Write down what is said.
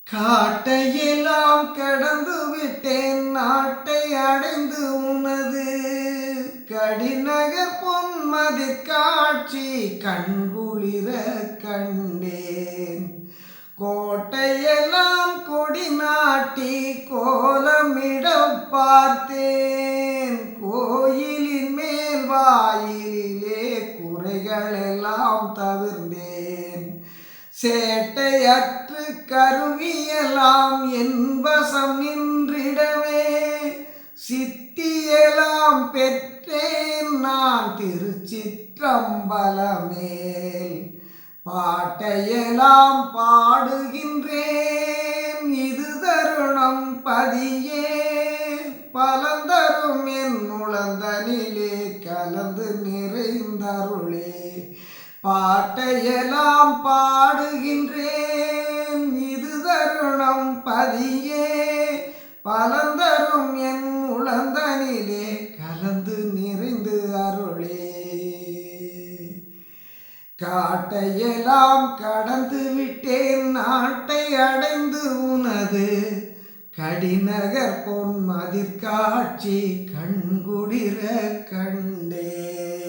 காட்டையெல்லாம் கடந்து விட்டேன் நாட்டை அடைந்து உனது கடிநகர் பொன்மதிற் காட்சி கண்குளிர கண்டேன். கோட்டையெல்லாம் கொடி நாட்டி கோலமிட பார்த்தேன். கோயிலின் மேல் வாயிலே குறைகளெல்லாம் தவிர்ந்தேன். சேட்டையற்று கருவியெல்லாம் என் வசம் நின்றிடவே சித்தியெல்லாம் பெற்றேன் நான் திருச்சிற்றம்பலமேல். பாட்டையெல்லாம் பாடுகின்றேன் இது தருணம் பதியே பலந்தரும் என் உளந்தனிலே கலந்து நிறைந்தருளே. பாட்டையெல்லாம் பாடுகின்றேன் இது தருணம் பதியே பலந்தரும் என் உளந்தனிலே கலந்து நிறைந்து அருளே. காட்டையெல்லாம் கடந்து விட்டேன் நாட்டை அடைந்து உனது கடிநகர் பொன்மதிற் காட்சி கண்குளிர கண்டேன்.